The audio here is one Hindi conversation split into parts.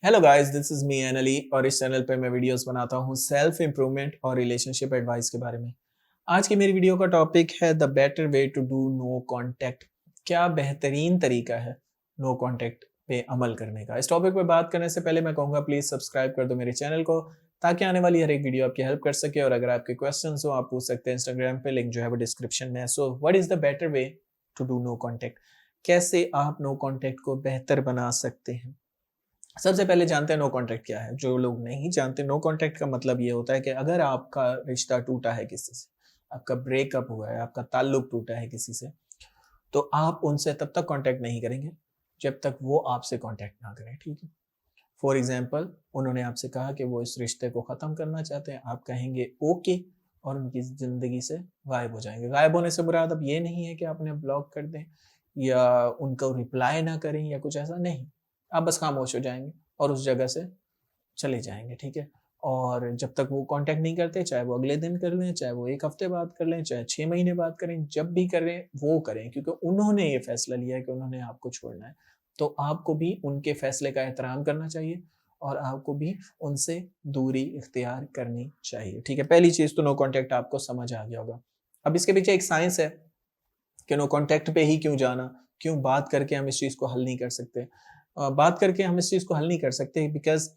Hello guys, this is me N Ali और इस चैनल पे मैं वीडियोस बनाता हूँ सेल्फ इम्प्रूवमेंट और रिलेशनशिप एडवाइस के बारे में। आज की मेरी वीडियो का टॉपिक है the better way to do no contact. क्या बेहतरीन तरीका है नो कॉन्टैक्ट पे अमल करने का। इस टॉपिक पे बात करने से पहले मैं कहूँगा प्लीज सब्सक्राइब कर दो मेरे चैनल को, ताकि आने वाली हर एक वीडियो आपकी हेल्प कर सके। और अगर आपके क्वेश्चन हो आप पूछ सकते हैं इंस्टाग्राम पे, लिंक जो है वो डिस्क्रिप्शन में है। So what is the better way to do no contact, कैसे आप नो कॉन्टैक्ट को बेहतर बना सकते हैं। सबसे पहले जानते हैं नो कॉन्टैक्ट क्या है। जो लोग नहीं जानते, नो कॉन्टैक्ट का मतलब ये होता है कि अगर आपका रिश्ता टूटा है किसी से, आपका ब्रेकअप हुआ है, आपका ताल्लुक टूटा है किसी से, तो आप उनसे तब तक कॉन्टैक्ट नहीं करेंगे जब तक वो आपसे कॉन्टैक्ट ना करें। ठीक है। फॉर एग्जाम्पल, उन्होंने आपसे कहा कि वो इस रिश्ते को ख़त्म करना चाहते हैं, आप कहेंगे ओके और उनकी ज़िंदगी से गायब हो जाएंगे। गायब होने से मुराद अब ये नहीं है कि आप उन्हें ब्लॉक कर दें या उनको रिप्लाई ना करें या कुछ ऐसा नहीं। आप बस खामोश हो जाएंगे और उस जगह से चले जाएंगे। ठीक है। और जब तक वो कांटेक्ट नहीं करते, चाहे वो अगले दिन कर लें, चाहे वो 1 हफ्ते बाद कर लें, चाहे 6 महीने बाद करें, जब भी करें वो करें, क्योंकि उन्होंने ये फैसला लिया है कि उन्होंने आपको छोड़ना है। तो आपको भी उनके फैसले का एहतराम करना चाहिए और आपको भी उनसे दूरी इख्तियार करनी चाहिए। ठीक है। पहली चीज़ तो नो कॉन्टैक्ट आपको समझ आ गया होगा। अब इसके पीछे एक साइंस है कि नो कॉन्टैक्ट पे ही क्यों जाना, क्यों बात करके हम इस चीज़ को हल नहीं कर सकते। बात करके हम इस चीज़ को हल नहीं कर सकते बिकॉज़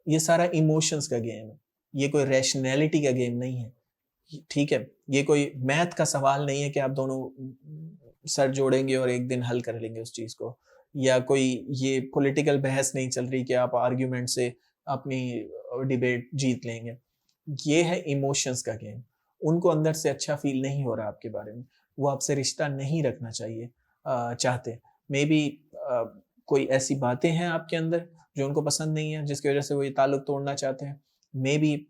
ये सारा इमोशंस का गेम है। ये कोई रैशनैलिटी का गेम नहीं है। ठीक है। ये कोई मैथ का सवाल नहीं है कि आप दोनों सर जोड़ेंगे और एक दिन हल कर लेंगे उस चीज़ को, या कोई ये पॉलिटिकल बहस नहीं चल रही कि आप आर्ग्यूमेंट से अपनी डिबेट जीत लेंगे। ये है इमोशंस का गेम। उनको अंदर से अच्छा फ़ील नहीं हो रहा आपके बारे में। वो आपसे रिश्ता नहीं रखना चाहते। मेबी कोई ऐसी बातें हैं आपके अंदर जो उनको पसंद नहीं है, जिसकी वज़ह से वो ये ताल्लुक तोड़ना चाहते हैं। मेबी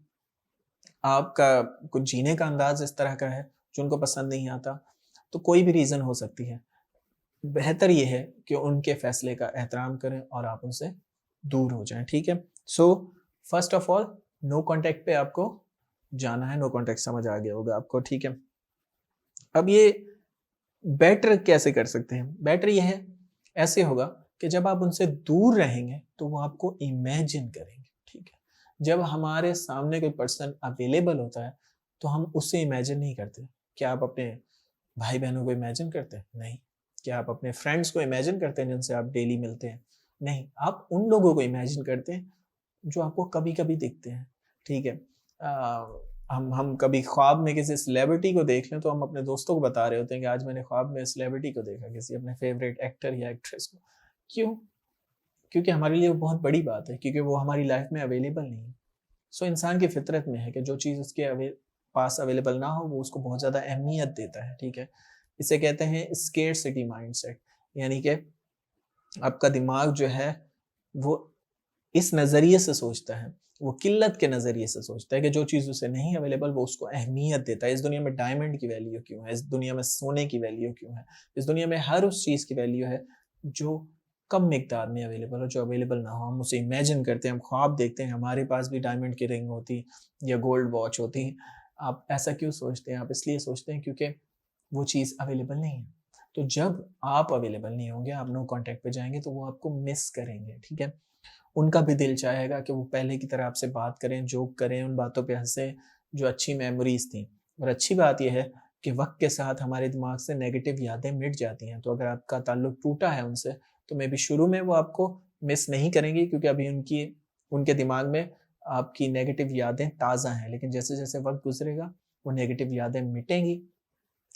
आपका कुछ जीने का अंदाज़ इस तरह का है जो उनको पसंद नहीं आता। तो कोई भी रीज़न हो सकती है। बेहतर ये है कि उनके फ़ैसले का एहतराम करें और आप उनसे दूर हो जाएँ। ठीक है? So first of all know contact पे आपको जाना है। नो कॉन्टैक्ट समझ आ गया होगा आपको। ठीक है? अब ये बेटर कैसे कर सकते हैं? बेटर ये है, ऐसे होगा कि जब आप उनसे दूर रहेंगे तो वो आपको इमेजिन करेंगे। ठीक है? जब हमारे सामने कोई पर्सन अवेलेबल होता है तो हम उसे इमेजिन नहीं करते। क्या आप अपने भाई-बहनों को इमेजिन करते हैं? नहीं। क्या आप अपने फ्रेंड्स को इमेजिन करते हैं जिनसे आप डेली मिलते हैं? नहीं। आप उन लोगों को इमेजिन करते हैं जो आपको कभी-कभी दिखते हैं। ठीक है? हम कभी ख्वाब में किसी सेलिब्रिटी को देख लें तो हम अपने दोस्तों को बता रहे होते हैं कि आज मैंने ख्वाब में सेलिब्रिटी को देखा, किसी अपने फेवरेट एक्टर या एक्ट्रेस को। क्यों? क्योंकि हमारे लिए वो बहुत बड़ी बात है, क्योंकि वो हमारी लाइफ में अवेलेबल नहीं है। सो इंसान की फितरत में है कि जो चीज़ उसके पास अवेलेबल ना हो वो उसको बहुत ज़्यादा अहमियत देता है। ठीक है? इसे कहते हैं स्केर्सिटी माइंडसेट, यानी कि आपका दिमाग जो है वो इस नज़रिए से सोचता है, वो किल्लत के नज़रिए से सोचता है कि जो चीज़ उसे नहीं अवेलेबल वो उसको अहमियत देता है। इस दुनिया में डायमंड की वैल्यू क्यों है? इस दुनिया में सोने की वैल्यू क्यों है? इस दुनिया में हर उस चीज़ की वैल्यू है जो कम मिकदार में अवेलेबल हो, जो अवेलेबल ना हो। हम उसे इमेजिन करते हैं, हम ख्वाब देखते हैं, हमारे पास भी डायमंड की रिंग होती या गोल्ड वॉच होती। आप ऐसा क्यों सोचते हैं? आप इसलिए सोचते हैं क्योंकि वो चीज़ अवेलेबल नहीं है। तो जब आप अवेलेबल नहीं होंगे, आप नो कॉन्टैक्ट पे जाएँगे तो वो आपको मिस करेंगे। ठीक है? उनका भी दिल चाहेगा कि वो पहले की तरह आपसे बात करें, जोक करें, उन बातों पे हँसें जो अच्छी मेमोरीज़ थी। और अच्छी बात ये है कि वक़्त के साथ हमारे दिमाग से नेगेटिव यादें मिट जाती हैं। तो अगर आपका ताल्लुक टूटा है उनसे, तो मेबी शुरू में वो आपको मिस नहीं करेंगे, क्योंकि अभी उनके दिमाग में आपकी नेगेटिव यादें ताज़ा हैं। लेकिन जैसे-जैसे वक़्त गुज़रेगा, वो नेगेटिव यादें मिटेंगी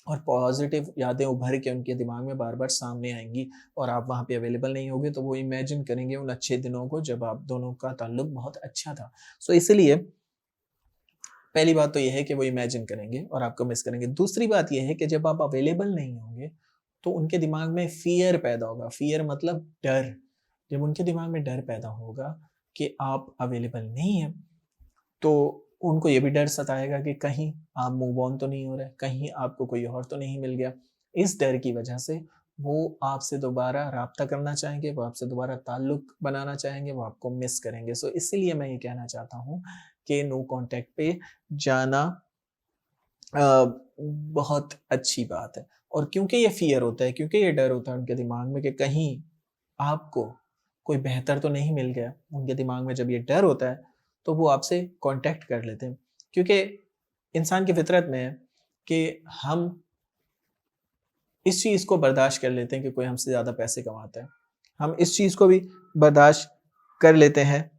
और पॉजिटिव यादें उभर के उनके दिमाग में बार-बार सामने आएँगी और आप वहाँ पे अवेलेबल नहीं होंगे, तो वो इमेजिन करेंगे उन अच्छे दिनों को जब आप दोनों का ताल्लुक बहुत अच्छा था। सो इसीलिए पहली बात तो ये है कि वो इमेजिन करेंगे और आपको मिस करेंगे। दूसरी बात ये है कि जब आप अवेलेबल नहीं होंगे, तो उनके दिमाग में फ़ियर पैदा होगा। फ़ियर मतलब डर। जब उनके दिमाग में डर पैदा होगा कि आप अवेलेबल नहीं हैं, तो उनको ये भी डर सताएगा कि कहीं आप मूव ऑन तो नहीं हो रहे, कहीं आपको कोई और तो नहीं मिल गया। इस डर की वजह से वो आपसे दोबारा राब्ता करना चाहेंगे, वो आपसे दोबारा ताल्लुक बनाना चाहेंगे, वो आपको मिस करेंगे। सो इसीलिए मैं ये कहना चाहता हूँ कि नो कॉन्टैक्ट पे जाना बहुत अच्छी बात है। और क्योंकि ये फ़ियर होता है, क्योंकि ये डर होता है उनके दिमाग में कि कहीं आपको कोई बेहतर तो नहीं मिल गया। उनके दिमाग में जब ये डर होता है तो वो आपसे कांटेक्ट कर लेते हैं, क्योंकि इंसान की फितरत में है कि हम इस चीज़ को बर्दाश्त कर लेते हैं कि कोई हमसे ज़्यादा पैसे कमाता है। हम इस चीज़ को भी बर्दाश्त कर लेते हैं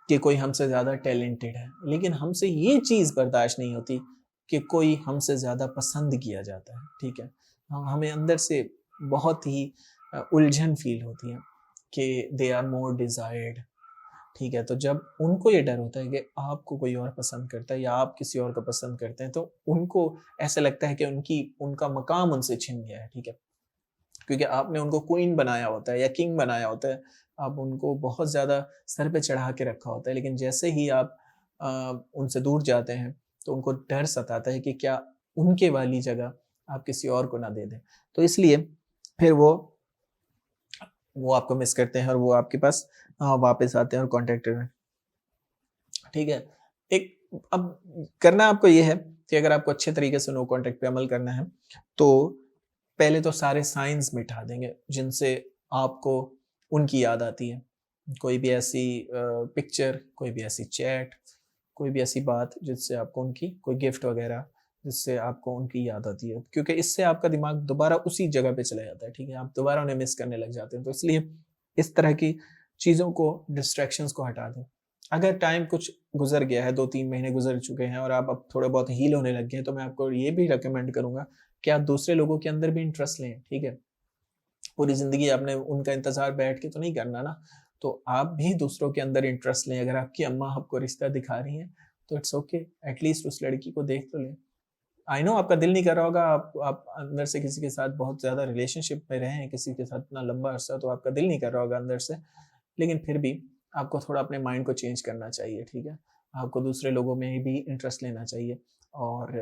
कि कोई हमसे ज़्यादा टैलेंटेड है, लेकिन हमसे ये चीज़ बर्दाश्त नहीं होती कि कोई हमसे ज़्यादा पसंद किया जाता है, ठीक है? हमें अंदर से बहुत ही उलझन फ़ील होती है कि दे आर मोर डिज़ायर्ड, ठीक है? तो जब उनको ये डर होता है कि आपको कोई और पसंद करता है या आप किसी और को पसंद करते हैं, तो उनको ऐसा लगता है कि उनका मकाम उनसे छिन गया है, ठीक है? क्योंकि आपने उनको क्वीन बनाया होता है या किंग बनाया होता है, आप उनको बहुत ज़्यादा सर पे चढ़ा के रखा होता है, लेकिन जैसे ही आप उनसे दूर जाते हैं, तो उनको डर सताता है कि क्या उनके वाली जगह आप किसी और को ना दे दें। तो इसलिए फिर वो आपको मिस करते हैं और वो आपके पास वापस आते हैं और कॉन्टैक्ट में, ठीक है? एक अब करना आपको ये है कि अगर आपको अच्छे तरीके से नो कॉन्टैक्ट पे अमल करना है, तो पहले तो सारे साइंस मिटा देंगे जिनसे आपको उनकी याद आती है। कोई भी ऐसी पिक्चर, कोई भी ऐसी चैट, कोई भी ऐसी बात जिससे आपको उनकी कोई गिफ्ट वगैरह जिससे आपको उनकी याद आती है। क्योंकि इससे आपका दिमाग दोबारा उसी जगह पे चला जाता है, ठीक है? आप दोबारा उन्हें मिस करने लग जाते हैं। तो इसलिए इस तरह की चीज़ों को, डिस्ट्रैक्शंस को हटा दें। अगर टाइम कुछ गुज़र गया है, 2-3 महीने गुज़र चुके हैं और आप अब थोड़े बहुत हील होने लग गए हैं, तो मैं आपको ये भी रिकमेंड करूँगा कि आप दूसरे लोगों के अंदर भी इंटरेस्ट लें, ठीक है? पूरी ज़िंदगी आपने उनका इंतज़ार बैठ के तो नहीं करना ना, तो आप भी दूसरों के अंदर इंटरेस्ट लें। अगर आपकी अम्मा आपको रिश्ता दिखा रही हैं, तो इट्स ओके, एट लीस्ट उस लड़की को देख तो लें। आई नो आपका दिल नहीं कर रहा होगा, आप अंदर से किसी के साथ बहुत ज़्यादा रिलेशनशिप में रहे हैं, किसी के साथ इतना लंबा अरसा, तो आपका दिल नहीं कर रहा होगा अंदर से, लेकिन फिर भी आपको थोड़ा अपने माइंड को चेंज करना चाहिए, ठीक है? आपको दूसरे लोगों में भी इंटरेस्ट लेना चाहिए और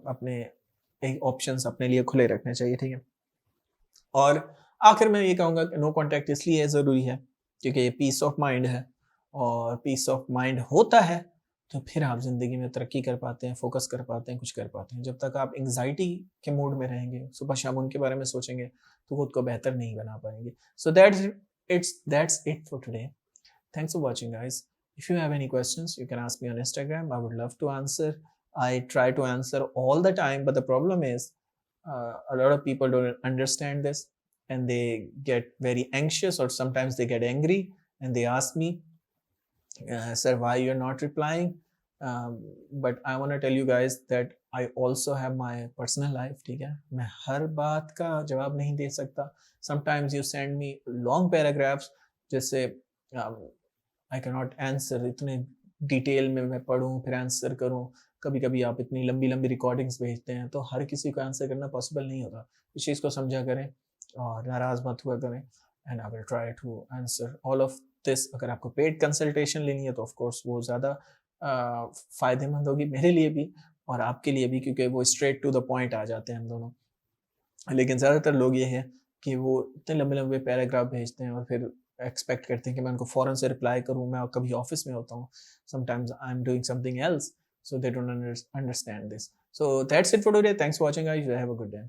अपने एक ऑप्शंस अपने लिए खुले रखने चाहिए, ठीक है? और आखिर में ये कहूँगा कि नो कॉन्टैक्ट इसलिए ज़रूरी है क्योंकि ये पीस ऑफ माइंड है, और पीस ऑफ माइंड होता है तो फिर आप ज़िंदगी में तरक्की कर पाते हैं, फ़ोकस कर पाते हैं, कुछ कर पाते हैं। जब तक आप एंग्ज़ायटी के मूड में रहेंगे, सुबह-शाम उनके बारे में सोचेंगे, तो खुद को बेहतर नहीं बना पाएँगे। So that's it for today. Thanks for watching, guys. If you have any questions, you can ask me on Instagram. I would love to answer. I try to answer all the time, but the problem is a lot of people don't understand this and they get very anxious, or sometimes they get angry and they ask me, sir, why you're not replying? But I want to tell you guys that I also have my personal life, ठीक है? मैं हर बात का जवाब नहीं दे सकता. Sometimes you send me long paragraphs जिससे आई कैन नॉट आंसर, इतने डिटेल में मैं पढ़ूँ फिर आंसर करूँ। कभी-कभी आप इतनी लंबी-लंबी रिकॉर्डिंग्स भेजते हैं, तो हर किसी को आंसर करना पॉसिबल नहीं होता। इस चीज़ को समझा करें और नाराज़ मत हुआ करें, and I will try to answer all of this. अगर आपको पेड कंसल्टेशन लेनी है तो ऑफ कोर्स वो ज़्यादा फ़ायदेमंद होगी मेरे लिए भी और आपके लिए भी, क्योंकि वो स्ट्रेट टू द पॉइंट आ जाते हैं हम दोनों। लेकिन ज़्यादातर लोग ये है कि वो इतने लंबे-लंबे पैराग्राफ भेजते हैं और फिर एक्सपेक्ट करते हैं कि मैं उनको फ़ौरन से रिप्लाई करूँ। मैं कभी ऑफ़िस में होता हूँ, sometimes I am doing something else, so they don't understand this. So that's it for today. Thanks for watching guys. Have a good day.